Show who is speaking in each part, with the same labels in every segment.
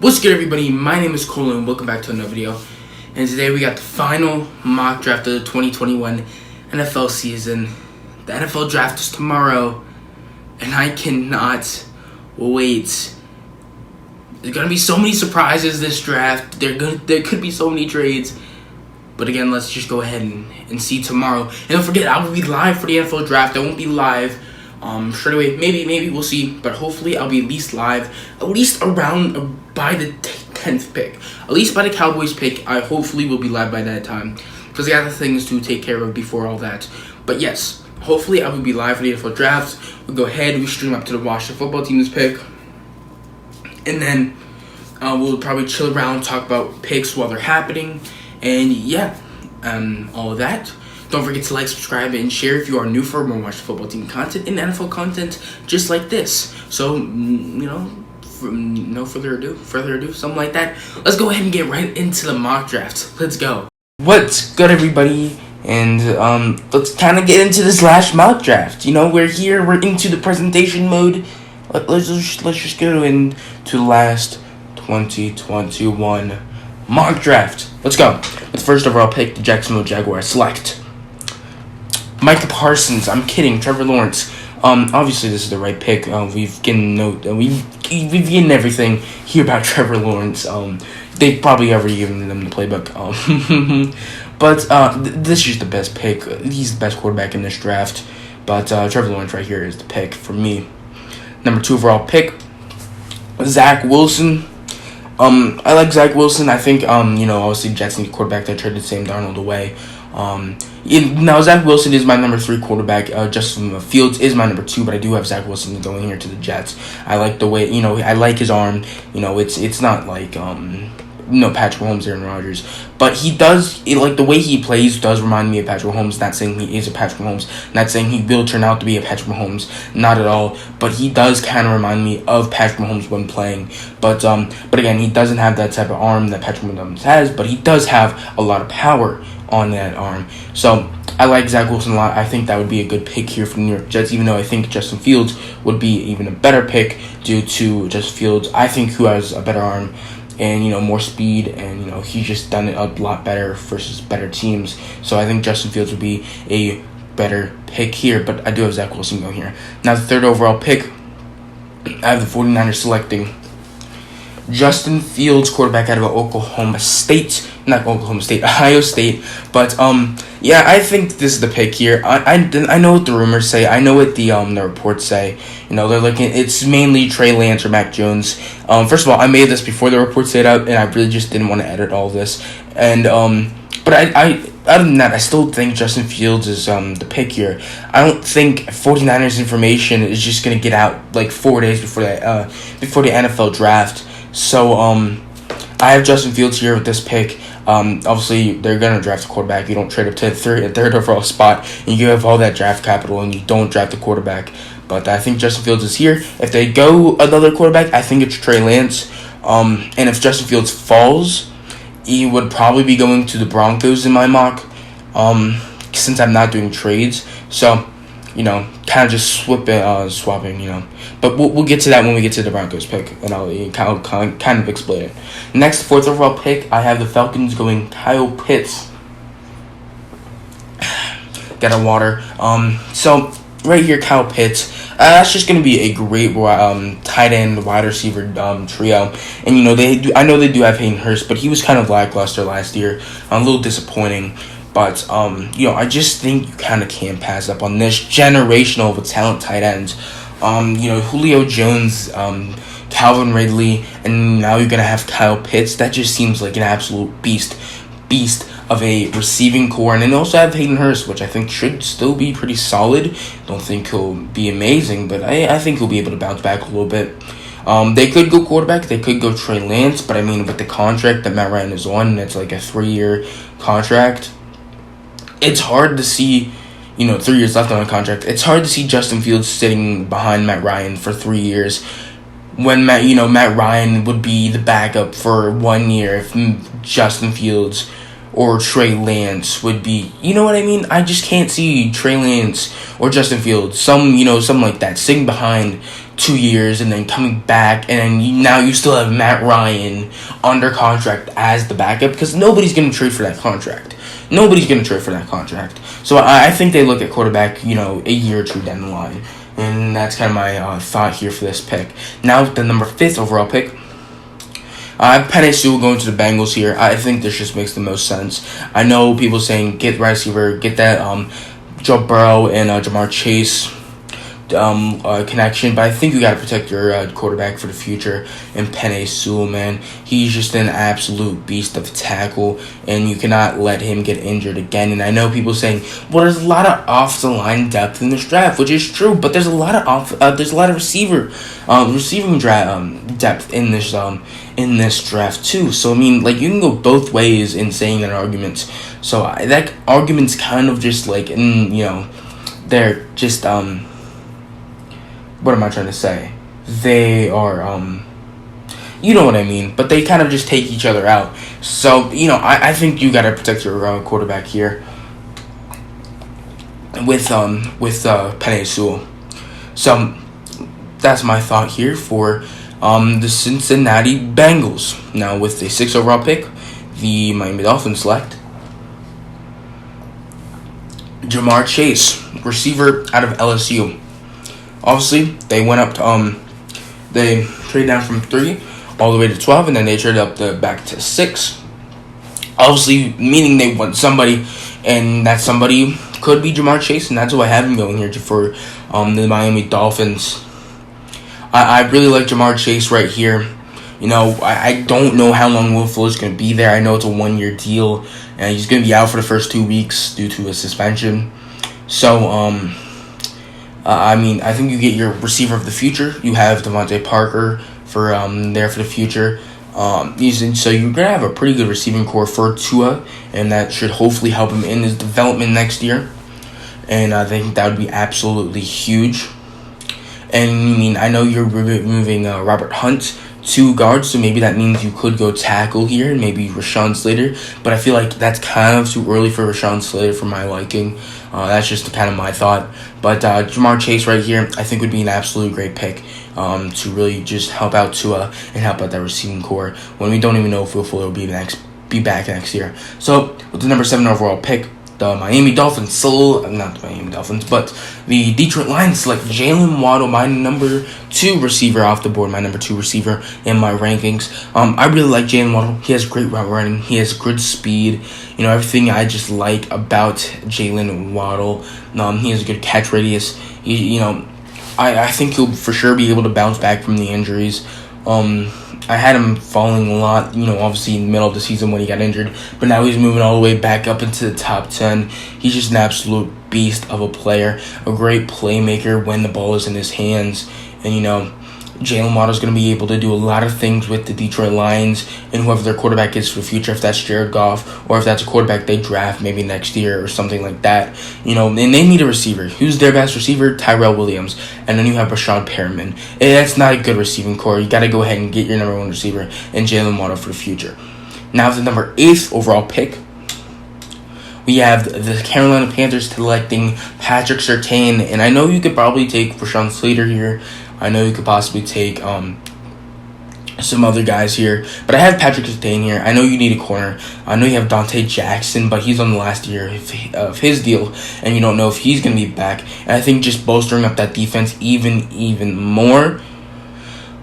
Speaker 1: What's good, everybody? My name is Cole and welcome back to another video. And today we got the final mock draft of the 2021 NFL season. The NFL draft is tomorrow, and I cannot wait. There's gonna be so many surprises this draft. There could be so many trades. But again, let's just go ahead and see tomorrow. And don't forget, I will be live for the NFL draft. I won't be live straight away. Maybe we'll see. But hopefully I'll be at least live, at least around by the 10th pick. At least by the Cowboys pick. I hopefully will be live by that time, because I got the things to take care of before all that. But yes, hopefully I will be live for the NFL draft. We'll go ahead, we stream up to the Washington football team's pick. And then we'll probably chill around, talk about picks while they're happening. And yeah, all of that. Don't forget to like, subscribe, and share if you are new for more Washington football team content and NFL content just like this. So, no further ado, something like that. Let's go ahead and get right into the mock draft. Let's go. What's good, everybody? And let's kind of get into this last mock draft. We're here. We're into the presentation mode. Let's just go into the last 2021 mock draft. Let's go. With the first overall pick, the Jacksonville Jaguars select Micah Parsons. I'm kidding. Trevor Lawrence. Obviously this is the right pick. We've gotten everything here about Trevor Lawrence. They probably already given them the playbook. But this is just the best pick. He's the best quarterback in this draft. But Trevor Lawrence right here is the pick for me. Number 2 overall pick, Zach Wilson. I like Zach Wilson. I think obviously Jets need a quarterback. They traded Sam Darnold away. Now Zach Wilson is my number 3 quarterback. Justin Fields is my number 2, but I do have Zach Wilson going here to the Jets. I like the way I like his arm. It's not like Patrick Mahomes, Aaron Rodgers, but he does the way he plays does remind me of Patrick Mahomes. Not saying he is a Patrick Mahomes, not saying he will turn out to be a Patrick Mahomes, not at all. But he does kind of remind me of Patrick Mahomes when playing. But again, he doesn't have that type of arm that Patrick Mahomes has, but he does have a lot of power on that arm. So I like Zach Wilson a lot. I think that would be a good pick here for the New York Jets, even though I think Justin Fields would be even a better pick due to Justin Fields, I think, who has a better arm and more speed, and he's just done it a lot better versus better teams. So I think Justin Fields would be a better pick here, but I do have Zach Wilson going here. Now the 3rd overall pick, I have the 49ers selecting Justin Fields, quarterback out of Ohio State. But yeah, I think this is the pick here. I know what the rumors say. I know what the reports say. They're looking. It's mainly Trey Lance or Mac Jones. First of all, I made this before the reports stayed out, and I really just didn't want to edit all of this. And but I other than that, I still think Justin Fields is the pick here. I don't think 49ers information is just gonna get out like 4 days before the NFL draft. So I have Justin Fields here with this pick. Obviously, they're going to draft a quarterback. You don't trade up to the third overall spot, and you have all that draft capital, and you don't draft a quarterback. But I think Justin Fields is here. If they go another quarterback, I think it's Trey Lance. And if Justin Fields falls, he would probably be going to the Broncos in my mock, since I'm not doing trades. So, kind of just swapping, But we'll get to that when we get to the Broncos pick, and I'll kind of explain it. Next, 4th overall pick, I have the Falcons going Kyle Pitts. Get a water. So right here, Kyle Pitts. That's just gonna be a great tight end wide receiver trio. And I know they do have Hayden Hurst, but he was kind of lackluster last year. A little disappointing. But, I just think you kind of can't pass up on this generational of a talent tight end. Julio Jones, Calvin Ridley, and now you're going to have Kyle Pitts. That just seems like an absolute beast of a receiving core. And then also have Hayden Hurst, which I think should still be pretty solid. Don't think he'll be amazing, but I think he'll be able to bounce back a little bit. They could go quarterback. They could go Trey Lance, but I mean, with the contract that Matt Ryan is on, it's like a 3-year contract. It's hard to see, 3 years left on a contract. It's hard to see Justin Fields sitting behind Matt Ryan for 3 years when Matt Ryan would be the backup for 1 year if Justin Fields or Trey Lance would be, you know what I mean? I just can't see Trey Lance or Justin Fields, something like that, sitting behind 2 years and then coming back, and then now you still have Matt Ryan under contract as the backup, because nobody's going to trade for that contract. So I think they look at quarterback, a year or two down the line. And that's kind of my thought here for this pick. Now, the number 5th overall pick, I have Penei Sewell going to the Bengals here. I think this just makes the most sense. I know people saying get receiver, get that Joe Burrow and Jamar Chase connection, but I think you got to protect your quarterback for the future. And Penei Sewell, man, he's just an absolute beast of a tackle, and you cannot let him get injured again. And I know people saying, well, there's a lot of off the line depth in this draft, which is true, but there's a lot of receiving depth in this draft too. So I mean, like, you can go both ways in saying that argument. So that argument's kind of just like, they're just what am I trying to say? They are, you know what I mean, but they kind of just take each other out. So, I think you got to protect your quarterback here with Penei Sewell. So, that's my thought here for the Cincinnati Bengals. Now, with the 6th overall pick, the Miami Dolphins select Jamar Chase, receiver out of LSU. Obviously, they went up to, they traded down from 3 all the way to 12, and then they traded up back to 6. Obviously, meaning they want somebody, and that somebody could be Jamar Chase, and that's who I have him going here for the Miami Dolphins. I really like Jamar Chase right here. I don't know how long Will Fuller's going to be there. I know it's a 1-year deal, and he's going to be out for the first 2 weeks due to a suspension. So, I think you get your receiver of the future. You have Devontae Parker for there for the future. So you're gonna have a pretty good receiving core for Tua, and that should hopefully help him in his development next year. And I think that would be absolutely huge. And I know you're moving Robert Hunt to guard, so maybe that means you could go tackle here, and maybe Rashawn Slater. But I feel like that's kind of too early for Rashawn Slater for my liking. That's just kind of my thought. But Jamar Chase right here, I think would be an absolute great pick to really just help out Tua and help out that receiving core when we don't even know if Will Fuller will be back next year. So with the number 7 overall pick, the Miami Dolphins, not the Miami Dolphins, but the Detroit Lions select Jalen Waddle, my number 2 receiver off the board, my number 2 receiver in my rankings. I really like Jalen Waddle. He has great route running. He has good speed. Everything I just like about Jalen Waddle. He has a good catch radius. I think he'll for sure be able to bounce back from the injuries. I had him falling a lot, obviously in the middle of the season when he got injured, but now he's moving all the way back up into the top 10. He's just an absolute beast of a player, a great playmaker when the ball is in his hands. And, Jalen Waddle's going to be able to do a lot of things with the Detroit Lions and whoever their quarterback is for the future, if that's Jared Goff or if that's a quarterback they draft maybe next year or something like that. And they need a receiver. Who's their best receiver? Tyrell Williams. And then you have Rashad Perriman. And that's not a good receiving core. You got to go ahead and get your number 1 receiver and Jalen Waddle for the future. Now with the number 8th overall pick, we have the Carolina Panthers selecting Patrick Surtain. And I know you could probably take Rashawn Slater here. I know you could possibly take some other guys here, but I have Patrick Surtain here. I know you need a corner. I know you have Dante Jackson, but he's on the last year of his deal, and you don't know if he's going to be back. And I think just bolstering up that defense even more,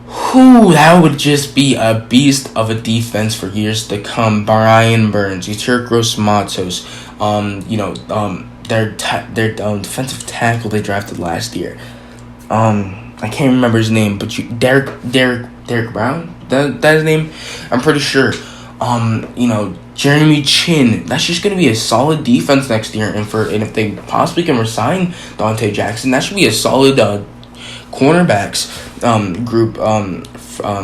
Speaker 1: that would just be a beast of a defense for years to come. Brian Burns, Yetur Gross-Matos, their defensive tackle they drafted last year. I can't remember his name, but Derek Brown, that his name, I'm pretty sure. Jeremy Chin, that's just gonna be a solid defense next year, and if they possibly can resign Dante Jackson, that should be a solid cornerbacks group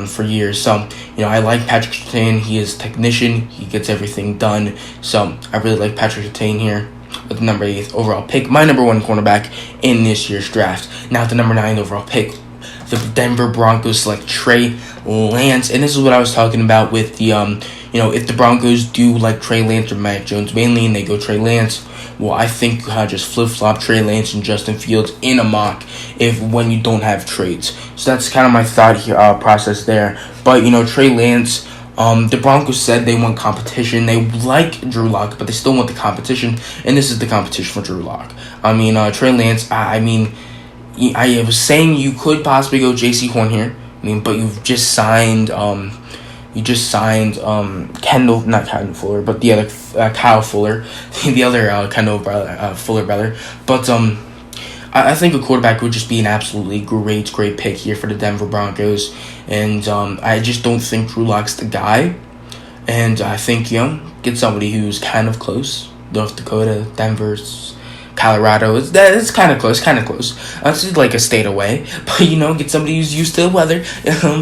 Speaker 1: for years. So I like Patrick Surtain. He is a technician. He gets everything done. So I really like Patrick Surtain here with the number 8th overall pick, my number 1 cornerback in this year's draft. Now at the number 9 overall pick, the Denver Broncos select Trey Lance, and this is what I was talking about with the if the Broncos do like Trey Lance or Mac Jones mainly, and they go Trey Lance, well, I think you kind of just flip-flop Trey Lance and Justin Fields in a mock when you don't have trades. So that's kind of my thought here, process there. But, Trey Lance, the Broncos said they want competition. They like Drew Lock, but they still want the competition, and this is the competition for Drew Lock. Trey Lance, I was saying you could possibly go J.C. Horn here, but you've just signed Kendall, not Kendall Fuller, but the other Kyle Fuller, the other Kendall Fuller brother. But I think a quarterback would just be an absolutely great pick here for the Denver Broncos. And I just don't think Drew Lock's the guy. And I think, get somebody who's kind of close. North Dakota, Denver, Colorado. It's kind of close. It's like a state away. But, get somebody who's used to the weather.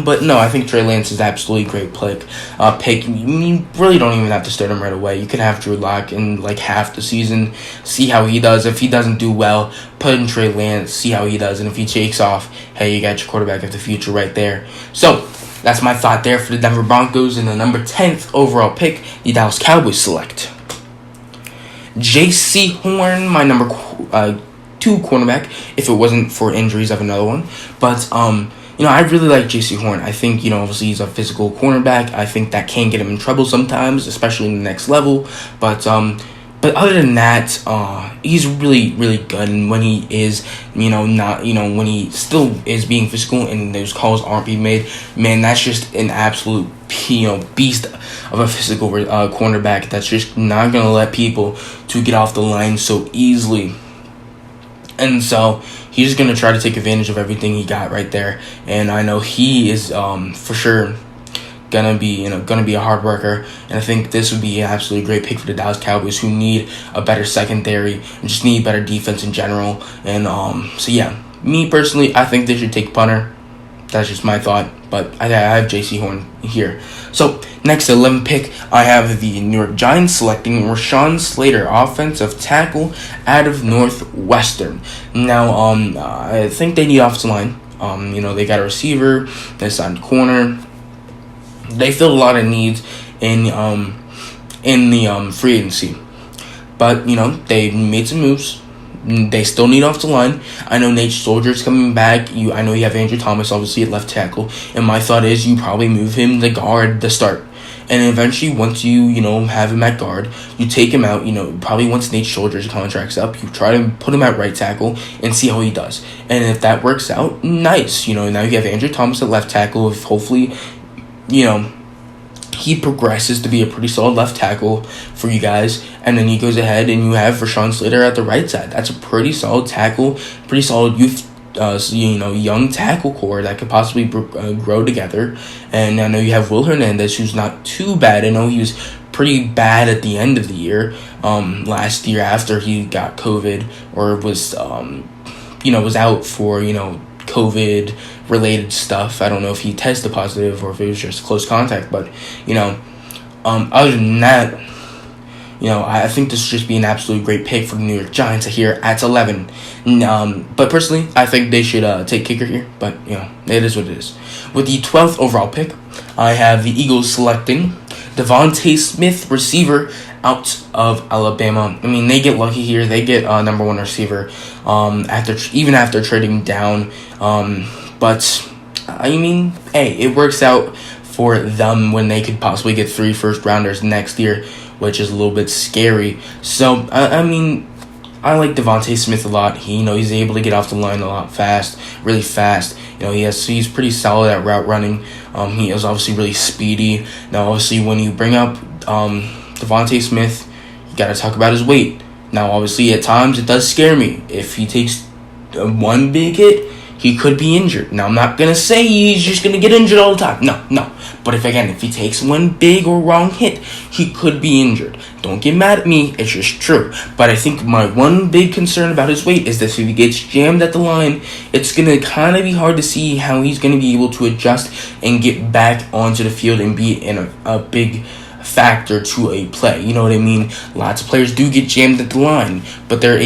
Speaker 1: But no, I think Trey Lance is absolutely a great pick. You really don't even have to start him right away. You can have Drew Lock in like half the season, see how he does. If he doesn't do well, put in Trey Lance, see how he does. And if he takes off, hey, you got your quarterback of the future right there. So that's my thought there for the Denver Broncos. And the number 10th overall pick, the Dallas Cowboys select J.C. Horn, my number 2 cornerback, if it wasn't for injuries of another one. But, I really like J.C. Horn. I think, obviously he's a physical cornerback. I think that can get him in trouble sometimes, especially in the next level. But other than that, he's really good. And when he is, when he still is being physical and those calls aren't being made, man, that's just an absolute, beast of a physical cornerback that's just not going to let people to get off the line so easily. And so he's just going to try to take advantage of everything he got right there. And I know he is for sure gonna be a hard worker, and I think this would be an absolutely great pick for the Dallas Cowboys, who need a better secondary and just need better defense in general. And so yeah, me personally, I think they should take punter. That's just my thought, but I have J.C. Horn here. So next, 11th pick, I have the New York Giants selecting Rashawn Slater, offensive tackle out of Northwestern. Now, I think they need offensive line. They got a receiver, they signed corner. They filled a lot of needs in the free agency, but they made some moves. They still need off the line. I know Nate Solder's coming back. I know you have Andrew Thomas, obviously, at left tackle. And my thought is you probably move him to guard to start. And eventually, once you have him at guard, you take him out. Probably once Nate Solder's contract's up, you try to put him at right tackle and see how he does. And if that works out, nice. Now you have Andrew Thomas at left tackle. If hopefully, he progresses to be a pretty solid left tackle for you guys, and then he goes ahead and you have Rashawn Slater at the right side. That's a pretty solid tackle, pretty solid youth, young tackle core that could possibly grow together. And I know you have Will Hernandez, who's not too bad. I know he was pretty bad at the end of the year, last year after he got COVID or was, was out for, COVID related stuff. I don't know if he tested positive or if it was just close contact, but other than that, I think this would just be an absolute great pick for the New York Giants here at 11. But personally, I think they should take kicker here, but it is what it is. With the 12th overall pick, I have the Eagles selecting Devontae Smith, receiver out of Alabama. They get lucky here. They get number 1 receiver after trading down. But hey, it works out for them when they could possibly get 3 first-rounders next year, which is a little bit scary. So, I like Devontae Smith a lot. He's able to get off the line a lot really fast. He's pretty solid at route running. He is obviously really speedy. Now, obviously, when you bring up Devontae Smith, you got to talk about his weight. Now, obviously, at times, it does scare me. If he takes one big hit, he could be injured. Now, I'm not going to say he's just going to get injured all the time. No. But if he takes one big or wrong hit, he could be injured. Don't get mad at me. It's just true. But I think my one big concern about his weight is that if he gets jammed at the line, it's going to kind of be hard to see how he's going to be able to adjust and get back onto the field and be in a big factor to a play. You know what I mean? Lots of players do get jammed at the line, but they're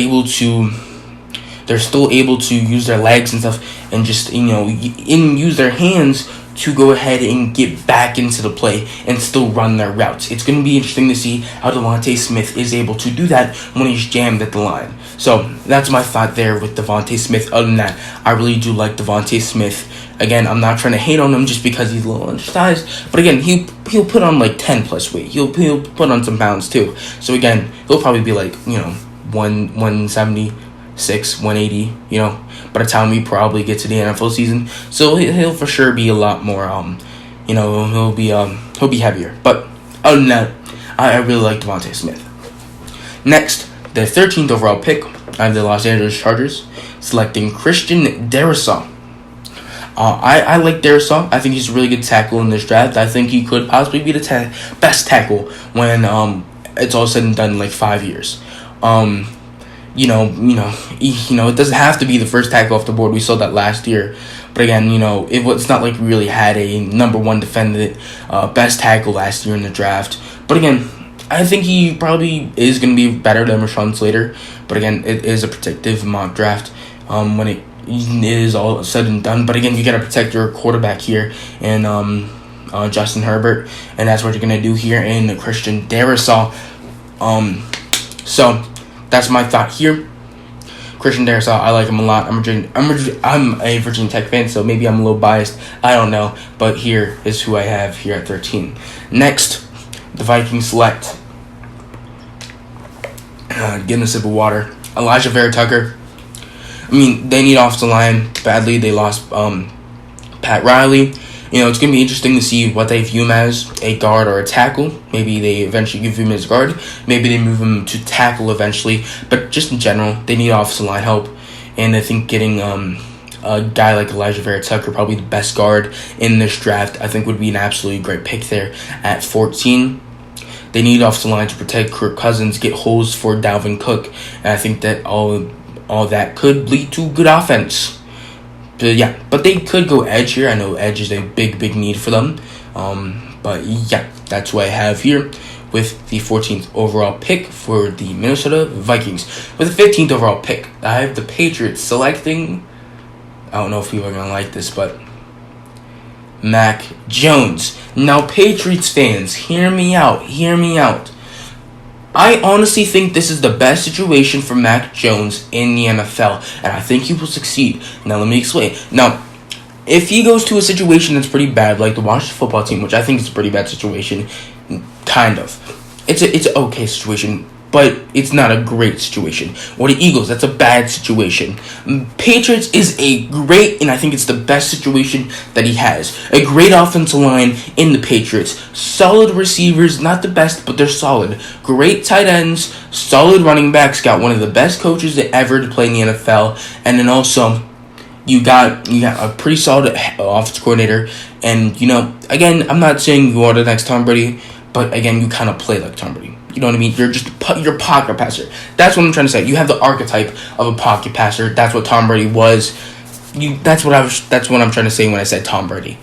Speaker 1: still able to use their legs and stuff and just, use their hands to go ahead and get back into the play and still run their routes. It's going to be interesting to see how Devontae Smith is able to do that when he's jammed at the line. So that's my thought there with Devontae Smith. Other than that, I really do like Devontae Smith. Again, I'm not trying to hate on him just because he's a little undersized. But again, he'll put on like 10 plus weight. He'll put on some pounds too. So again, he'll probably be like, 176, 180, by the time we probably get to the NFL season. So he'll for sure be a lot more, he'll be heavier. But other than that, I really like Devontae Smith. Next, the 13th overall pick, I have the Los Angeles Chargers selecting Christian Darrisaw. I like Darrisaw. I think he's a really good tackle in this draft. I think he could possibly be the best tackle when it's all said and done in like 5 years. It doesn't have to be the first tackle off the board. We saw that last year. But again, it's not like we really had a number one defended best tackle last year in the draft. But again, I think he probably is going to be better than Rashawn Slater. But again, it is a predictive mock draft when it is all said and done. But again, you got to protect your quarterback here and Justin Herbert. And that's what you're going to do here in Christian Darrisaw. So that's my thought here. Christian Darrisaw, I like him a lot. I'm a Virginia Tech fan, so maybe I'm a little biased. I don't know, but here is who I have here at 13. Next, the Vikings select. Getting a sip of water. Elijah Vera Tucker. They need offensive line badly. They lost Pat Riley. It's going to be interesting to see what they view him as, a guard or a tackle. Maybe they eventually give him as guard. Maybe they move him to tackle eventually. But just in general, they need offensive line help. And I think getting a guy like Elijah Vera Tucker, probably the best guard in this draft, I think would be an absolutely great pick there at 14. They need offensive line to protect Kirk Cousins, get holes for Dalvin Cook. And I think that all that could lead to good offense. But they could go edge here. I know edge is a big need for them. That's what I have here with the 14th overall pick for the Minnesota Vikings. With the 15th overall pick, I have the Patriots selecting, I don't know if people are going to like this, but Mac Jones. Now, Patriots fans, hear me out. I honestly think this is the best situation for Mac Jones in the NFL, and I think he will succeed. Now, let me explain. Now, if he goes to a situation that's pretty bad, like the Washington football team, which I think is a pretty bad situation, kind of. It's an okay situation, but it's not a great situation. Or the Eagles, that's a bad situation. Patriots is a great, and I think it's the best situation that he has. A great offensive line in the Patriots. Solid receivers, not the best, but they're solid. Great tight ends, solid running backs. Got one of the best coaches that ever to play in the NFL. And then also, you got a pretty solid offensive coordinator. And, again, I'm not saying you are the next Tom Brady, but again, you kind of play like Tom Brady. You know what I mean? You're a pocket passer. That's what I'm trying to say. You have the archetype of a pocket passer. That's what Tom Brady was. That's what I'm trying to say when I said Tom Brady.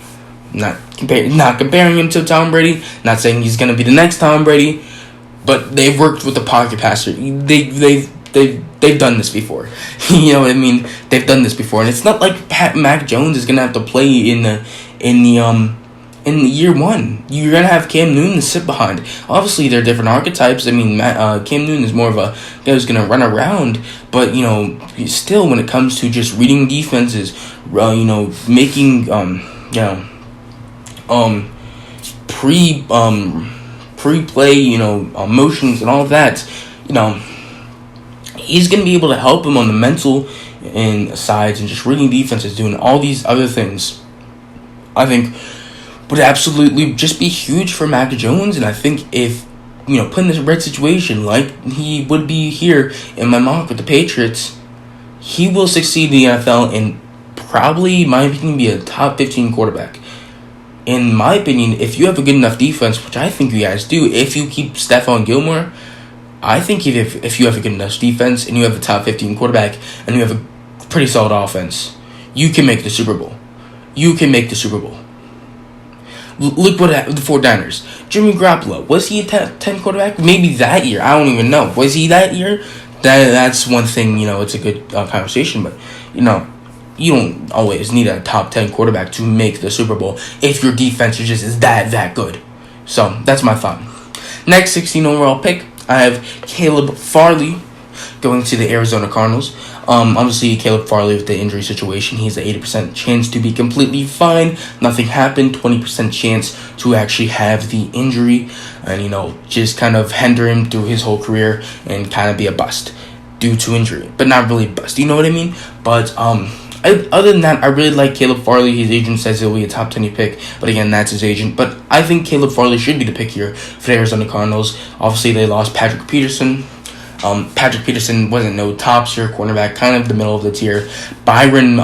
Speaker 1: Not comparing him to Tom Brady. Not saying he's gonna be the next Tom Brady. But they've worked with the pocket passer. They've done this before. You know what I mean? They've done this before, and it's not like Mac Jones is gonna have to play in year one. You're going to have Cam Newton to sit behind. Obviously, they're different archetypes. Cam Newton is more of a guy who's going to run around. But, still, when it comes to just reading defenses, making, pre-play, motions and all of that, he's going to be able to help him on the mental and sides and just reading defenses, doing all these other things. I think would absolutely just be huge for Mac Jones, and I think if put in this right situation like he would be here in my mock with the Patriots, he will succeed in the NFL and probably, in my opinion, be a top 15 quarterback. In my opinion, if you have a good enough defense, which I think you guys do, if you keep Stephon Gilmore, I think if you have a good enough defense and you have a top 15 quarterback and you have a pretty solid offense, you can make the Super Bowl. Look what happened with the 49ers. Jimmy Garoppolo, was he a 10 quarterback? Maybe that year. I don't even know. Was he that year? That's one thing, it's a good conversation. But, you don't always need a top 10 quarterback to make the Super Bowl if your defense is that good. So that's my thought. Next 16 overall pick, I have Caleb Farley going to the Arizona Cardinals. Obviously, Caleb Farley with the injury situation, he has an 80% chance to be completely fine. Nothing happened. 20% chance to actually have the injury and, just kind of hinder him through his whole career and kind of be a bust due to injury. But not really a bust. You know what I mean? But other than that, I really like Caleb Farley. His agent says he'll be a top 20 pick, but again, that's his agent. But I think Caleb Farley should be the pick here for the Arizona Cardinals. Obviously, they lost Patrick Peterson. Patrick Peterson wasn't no top tier cornerback, kind of the middle of the tier. Byron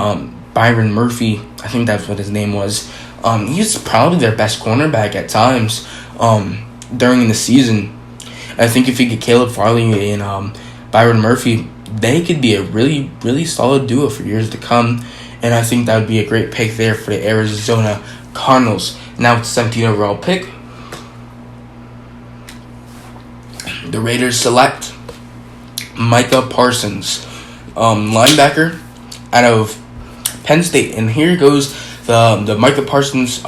Speaker 1: Murphy, I think that's what his name was. He's probably their best cornerback at times during the season. I think if you get Caleb Farley and Byron Murphy, they could be a really, really solid duo for years to come. And I think that would be a great pick there for the Arizona Cardinals. Now with the 17th overall pick, the Raiders select Micah Parsons, linebacker out of Penn State. And here goes the Micah Parsons,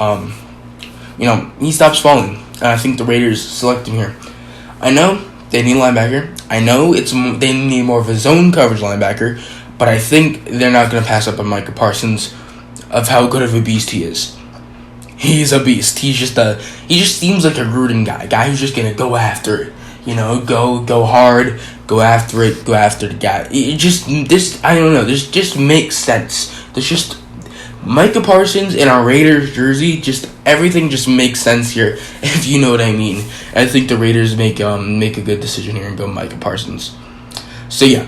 Speaker 1: he stops falling. And I think the Raiders select him here. I know they need a linebacker. I know they need more of a zone coverage linebacker, but I think they're not going to pass up on Micah Parsons of how good of a beast he is. He's a beast. He just seems like a Gruden guy who's just going to go after it. Go hard, go after it, go after the guy. I don't know, this just makes sense. There's just Micah Parsons in our Raiders jersey, everything just makes sense here, if you know what I mean. I think the Raiders make a good decision here and go Micah Parsons. So yeah,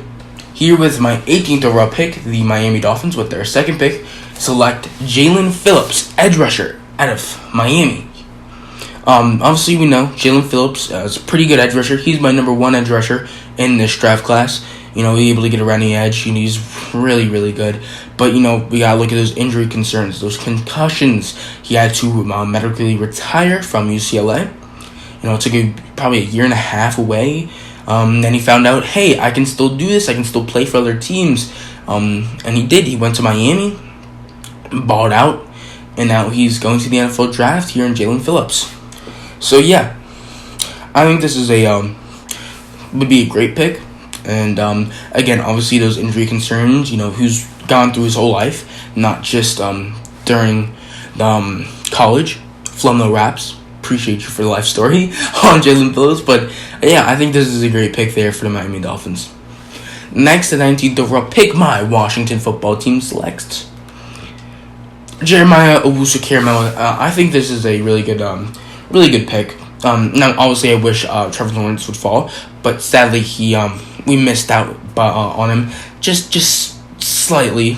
Speaker 1: here with my 18th overall pick, the Miami Dolphins with their second pick, select Jalen Phillips, edge rusher out of Miami. Obviously we know Jalen Phillips is a pretty good edge rusher. He's my number 1 edge rusher in this draft class. He's able to get around the edge. He's really, really good. But, we got to look at those injury concerns, those concussions. He had to medically retire from UCLA. It took him probably a year and a half away. Then he found out, hey, I can still do this. I can still play for other teams. And he did. He went to Miami, balled out, and now he's going to the NFL draft here in Jalen Phillips. So, yeah, I think this is would be a great pick. And, again, obviously those injury concerns, who's gone through his whole life, not just during college. Flumno Raps, appreciate you for the life story on Jalen Phillips. But, yeah, I think this is a great pick there for the Miami Dolphins. Next, the 19th overall pick, my Washington football team selects Jeremiah Owusu-Koramoah. I think this is a really good pick. Now, obviously, I wish Trevor Lawrence would fall, but sadly, we missed out on him just slightly.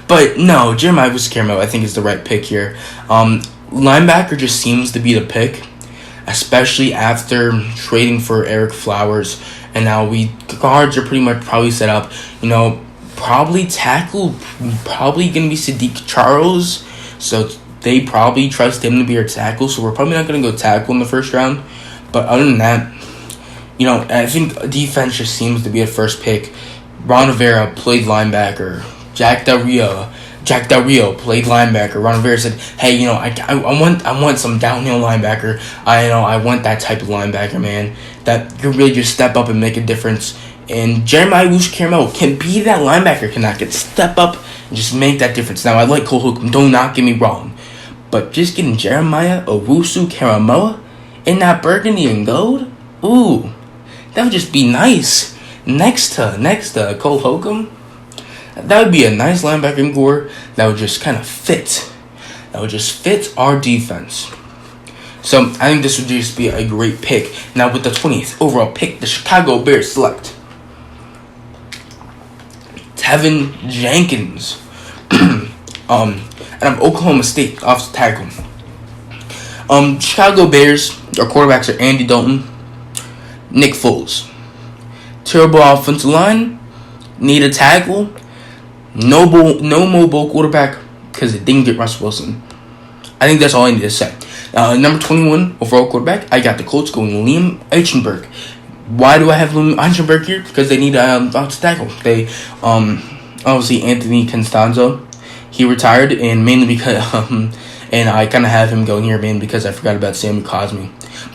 Speaker 1: But no, Jeremiah Owusu-Koramoah, I think, is the right pick here. Linebacker just seems to be the pick, especially after trading for Eric Flowers, and now guards are pretty much probably set up. Probably tackle, probably gonna be Sadiq Charles, so they probably trust him to be our tackle, so we're probably not going to go tackle in the first round. But other than that, I think defense just seems to be a first pick. Ron Rivera played linebacker. Jack Del Rio played linebacker. Ron Rivera said, hey, I want some downhill linebacker. I want that type of linebacker, man, that can really just step up and make a difference. And Jeremiah Owusu-Koramoah can be that linebacker, can step up and just make that difference. Now, I like Cole Holcomb, do not get me wrong. But just getting Jeremiah Owusu-Koramoah in that burgundy and gold, ooh, that would just be nice. Next to Cole Holcomb, that would be a nice linebacking core that would just kind of fit. That would just fit our defense. So I think this would just be a great pick. Now with the 20th overall pick, the Chicago Bears select Tevin Jenkins. Out of Oklahoma State, offensive tackle. Chicago Bears, our quarterbacks are Andy Dalton, Nick Foles. Terrible offensive line, need a tackle, no mobile quarterback because it didn't get Russ Wilson. I think that's all I need to say. Number 21 overall quarterback, I got the Colts going Liam Eichenberg. Why do I have Liam Eichenberg here? Because they need a offensive tackle. They obviously Anthony Constanzo. He retired, and mainly because and I kind of have him going here mainly because I forgot about Sammy Cosme.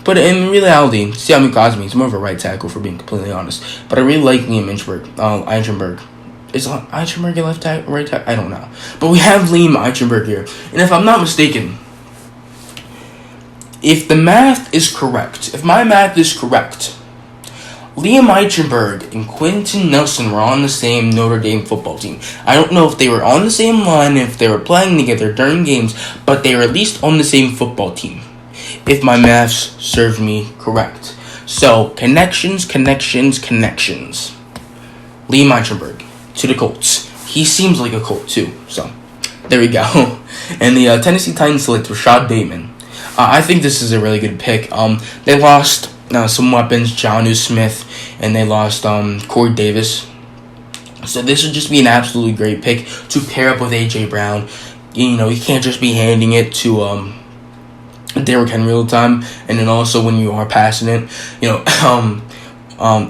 Speaker 1: But in reality, Sammy Cosme is more of a right tackle, for being completely honest. But I really like Liam Eichenberg. Is Eichenberg a left tackle, right tackle? I don't know. But we have Liam Eichenberg here. And if I'm not mistaken, if the math is correct, if my math is correct, Liam Eichenberg and Quentin Nelson were on the same Notre Dame football team. I don't know if they were on the same line, if they were playing together during games, but they were at least on the same football team, if my maths served me correct. So, connections. Liam Eichenberg to the Colts. He seems like a Colt too, so there we go. And the Tennessee Titans select Rashad Bateman. I think this is a really good pick. They lost some weapons, Jonnu Smith, and they lost Corey Davis. So this would just be an absolutely great pick to pair up with A.J. Brown. You know, you can't just be handing it to Derrick Henry all the time, and then also when you are passing it, you know,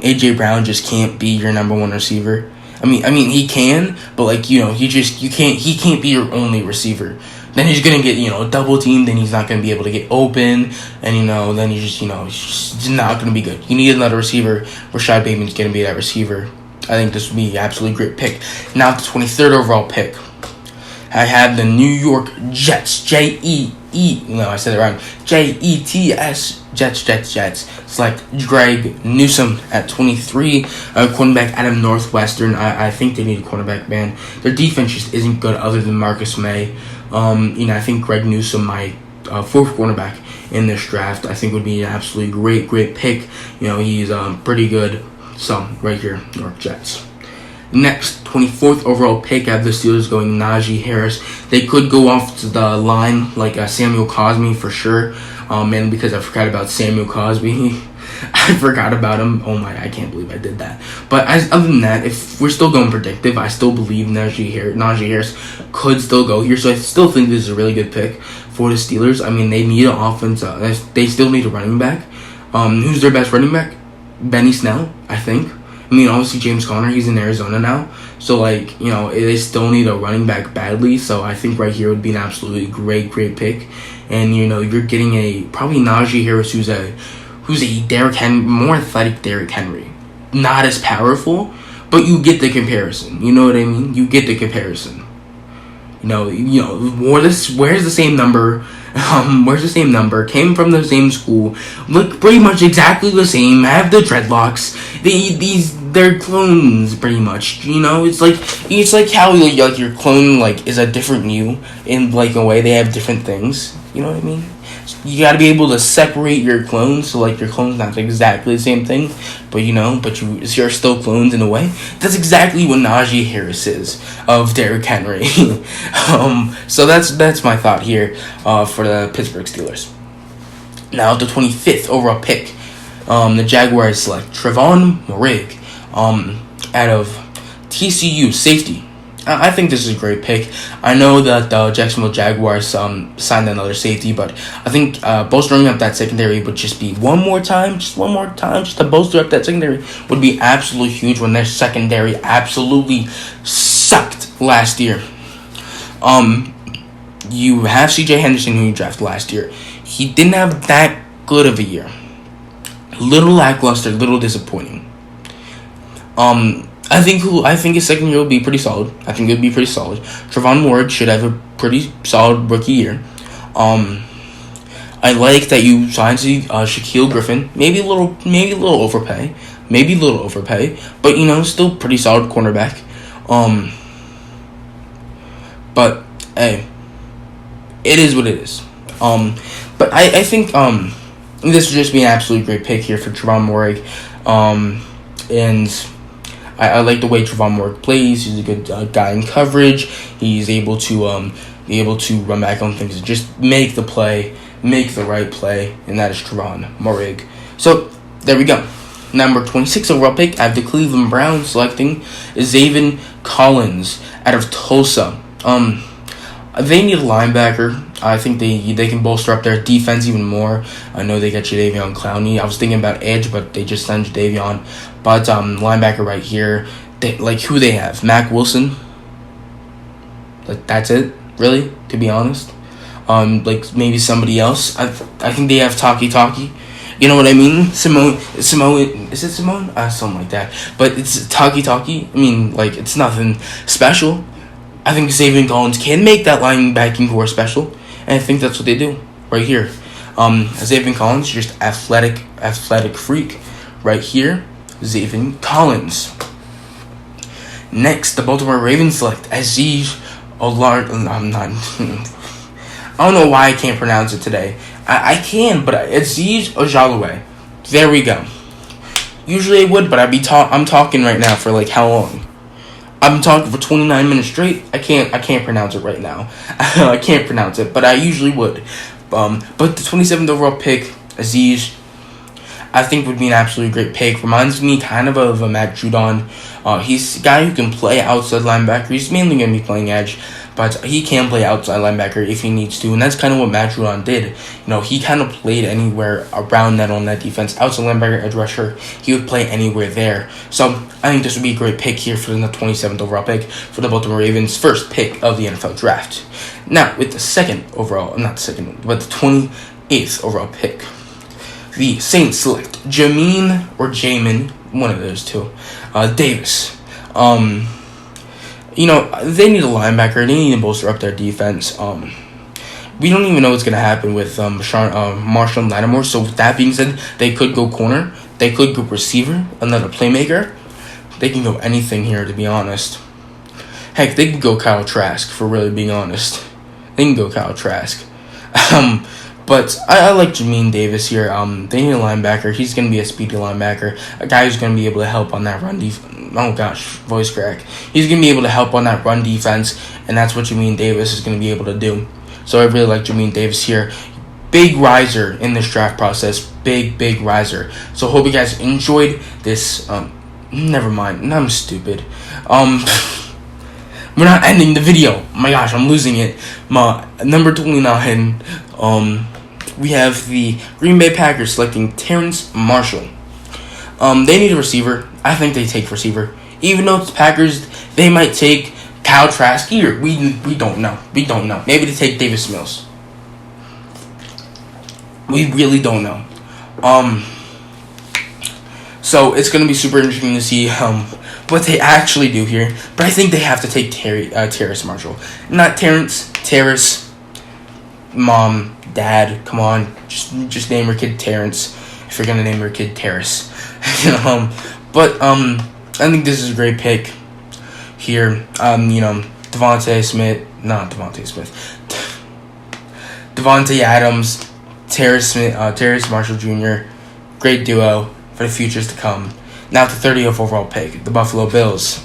Speaker 1: A.J. Brown just can't be your number one receiver. I mean he can, but like, you know, he can't be your only receiver. Then he's gonna get, you know, double teamed, then he's not gonna be able to get open, and you know, then he's just not gonna be good. You need another receiver. Rashad Bateman's gonna be that receiver. I think this would be an absolutely great pick. Now the 23rd overall pick, I have the New York Jets. Jets. Jets. Select Greg Newsome at 23. Cornerback out of Northwestern. I think they need a cornerback, man. Their defense just isn't good other than Marcus May. You know, I think Greg Newsome, my fourth cornerback in this draft, I think would be an absolutely great pick. You know, he's pretty good. So, right here, New York Jets. Next, 24th overall pick, I have the Steelers going Najee Harris. They could go off to the line like Samuel Cosme for sure. Mainly because I forgot about Samuel Cosme. I forgot about him. Oh my, I can't believe I did that. But other than that, if we're still going predictive, I still believe Najee Harris could still go here. So I still think this is a really good pick for the Steelers. I mean, they need an offense. They still need a running back. Who's their best running back? Benny Snell, I think. I mean, obviously James Conner, he's in Arizona now. So, like, you know, they still need a running back badly. So I think right here would be an absolutely great pick. And, you know, you're getting probably Najee Harris, who's a Derrick Henry, more athletic Derrick Henry. Not as powerful, but you get the comparison. You know what I mean? You get the comparison. You know, where's the same number? Where's the same number? Came from the same school. Look pretty much exactly the same. Have the dreadlocks. They're clones pretty much. You know, it's like how like your clone like is a different you in like a way. They have different things. You know what I mean? You got to be able to separate your clones, so like your clone's not exactly the same thing, but you're still clones in a way. That's exactly what Najee Harris is of Derrick Henry. So that's my thought here for the Pittsburgh Steelers. Now the 25th overall pick, the Jaguars select Trevon Moehrig out of TCU, safety. I think this is a great pick. I know that the Jacksonville Jaguars signed another safety, but I think bolstering up that secondary would just be one more time, just to bolster up that secondary would be absolutely huge when their secondary absolutely sucked last year. You have C.J. Henderson, who you drafted last year. He didn't have that good of a year. Little lackluster, little disappointing. I think his second year will be pretty solid. I think it'll be pretty solid. Trevon Moehrig should have a pretty solid rookie year. I like that you signed Shaquille Griffin. Maybe a little overpay. But you know, still pretty solid cornerback. But hey, it is what it is. But I think this would just be an absolutely great pick here for Trevon Moehrig. And I like the way Trevon Moehrig plays. He's a good guy in coverage. He's able to run back on things and just make the right play, and that is Trevon Moehrig. So there we go. Number 26 overall pick, I have the Cleveland Browns selecting Zaven Collins out of Tulsa. They need a linebacker. I think they can bolster up their defense even more. I know they got Jadeveon Clowney. I was thinking about edge, but they just signed Jadeveon. But linebacker right here, who they have? Mack Wilson. Like, that's it, really, to be honest. Like, maybe somebody else. I think they have Taki. You know what I mean? Simone, is it Simone? Something like that. But it's Taki. I mean, like, it's nothing special. I think Xavier Collins can make that linebacking core special, and I think that's what they do right here. Xavier Collins, just athletic freak, right here. Xavier Collins. Next, the Baltimore Ravens select Aziz Olar. I'm not. I don't know why I can't pronounce it today. I can, but Aziz Ojalaway. There we go. Usually I would, but I'm talking right now for like how long? I'm talking for 29 minutes straight. I can't pronounce it right now. I can't pronounce it, but I usually would. But the 27th overall pick, Aziz, I think would be an absolutely great pick. Reminds me kind of a Matt Judon. He's a guy who can play outside linebacker. He's mainly going to be playing edge, but he can play outside linebacker if he needs to, and that's kind of what Matt Judon did. You know, he kind of played anywhere around that on that defense. Outside linebacker, edge rusher, he would play anywhere there. So I think this would be a great pick here for the 27th overall pick for the Baltimore Ravens, first pick of the NFL draft. Now, with the 28th overall pick, the Saints select Jamin, one of those two, Davis. You know, they need a linebacker. They need to bolster up their defense. We don't even know what's going to happen with Marshall Lattimore. So with that being said, they could go corner. They could go receiver, another playmaker. They can go anything here, to be honest. Heck, they could go Kyle Trask, for really being honest. They can go Kyle Trask. But I like Jamin Davis here. They need a linebacker. He's going to be a speedy linebacker. A guy who's going to be able to help on that run defense. Oh, gosh, voice crack. He's going to be able to help on that run defense, and that's what Jamin Davis is going to be able to do. So I really like Jamin Davis here. Big riser in this draft process. Big riser. So hope you guys enjoyed this. Never mind. I'm stupid. We're not ending the video. Oh my gosh, I'm losing it. Number 29, we have the Green Bay Packers selecting Terrence Marshall. They need a receiver. I think they take receiver. Even though it's Packers, they might take Kyle Trask here. We don't know. Maybe they take Davis Mills. We really don't know. So it's gonna be super interesting to see what they actually do here. But I think they have to take Terrace Marshall, not Terrence. Terrace. Mom, Dad, come on, just name your kid Terrence if you're gonna name your kid Terrace. But I think this is a great pick here. Devontae Adams, Terrace Marshall Jr., great duo for the futures to come. Now the 30th overall pick, the Buffalo Bills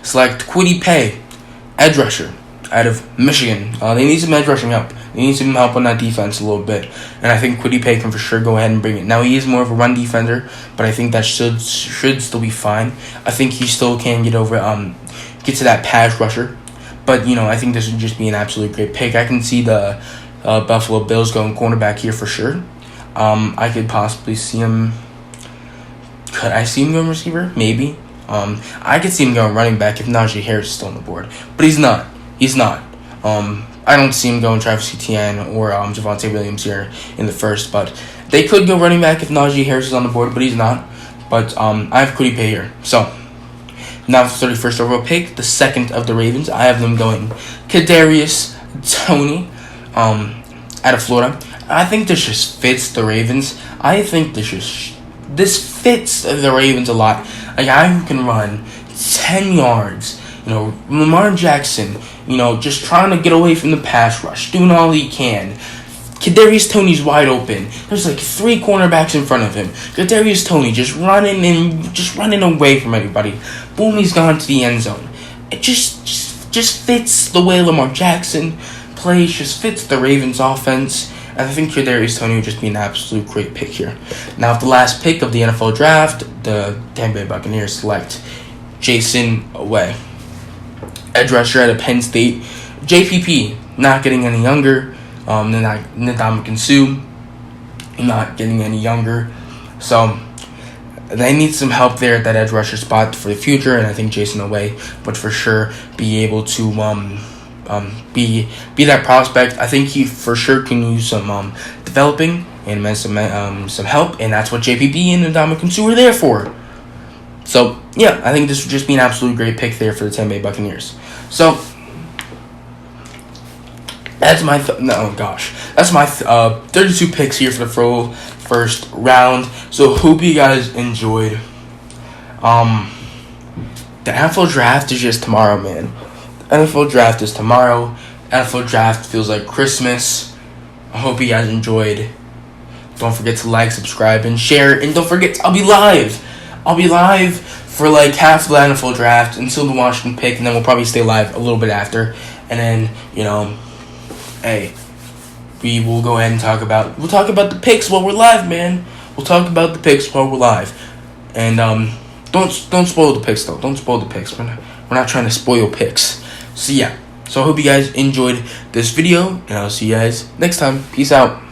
Speaker 1: select Kwity Paye, edge rusher out of Michigan. They need some edge rushing help. They need some help on that defense a little bit. And I think Kwity Paye can for sure go ahead and bring it. Now, he is more of a run defender, but I think that should still be fine. I think he still can get to that pass rusher. But, I think this would just be an absolute great pick. I can see the Buffalo Bills going cornerback here for sure. I could possibly see him. Could I see him going receiver? Maybe. I could see him going running back if Najee Harris is still on the board. But he's not. I don't see him going Travis Etienne or Javonte Williams here in the first, but they could go running back if Najee Harris is on the board, but he's not. But I have Kwity Paye here. So now the 31st overall pick, the second of the Ravens, I have them going Kadarius Toney out of Florida. I think this just fits the Ravens. I think this fits the Ravens a lot. A guy who can run 10 yards. Lamar Jackson, just trying to get away from the pass rush, doing all he can. Kadarius Toney's wide open. There's like 3 cornerbacks in front of him. Kadarius Toney just running away from everybody. Boom, he's gone to the end zone. It just fits the way Lamar Jackson plays, just fits the Ravens offense. And I think Kadarius Toney would just be an absolute great pick here. Now, the last pick of the NFL draft, the Tampa Bay Buccaneers select Jason Way, edge rusher out of Penn State. JPP, not getting any younger. Ndamukong Suh, not getting any younger. So they need some help there at that edge rusher spot for the future, and I think Jason Way would for sure be able to be that prospect. I think he for sure can use some developing and some help, and that's what JPB and Ndamukong Suh are there for. So yeah, I think this would just be an absolute great pick there for the Tampa Bay Buccaneers. So that's my that's my 32 picks here for the first round. So hope you guys enjoyed. The NFL draft is just tomorrow, man. The NFL draft is tomorrow. NFL draft feels like Christmas. I hope you guys enjoyed. Don't forget to like, subscribe, and share. And don't forget, I'll be live. I'll be live for like half the NFL draft until the Washington pick, and then we'll probably stay live a little bit after. And then, hey, we will go ahead and talk about the picks while we're live, man. We'll talk about the picks while we're live. And don't spoil the picks though. Don't spoil the picks. We're not trying to spoil picks. So yeah. So I hope you guys enjoyed this video, and I'll see you guys next time. Peace out.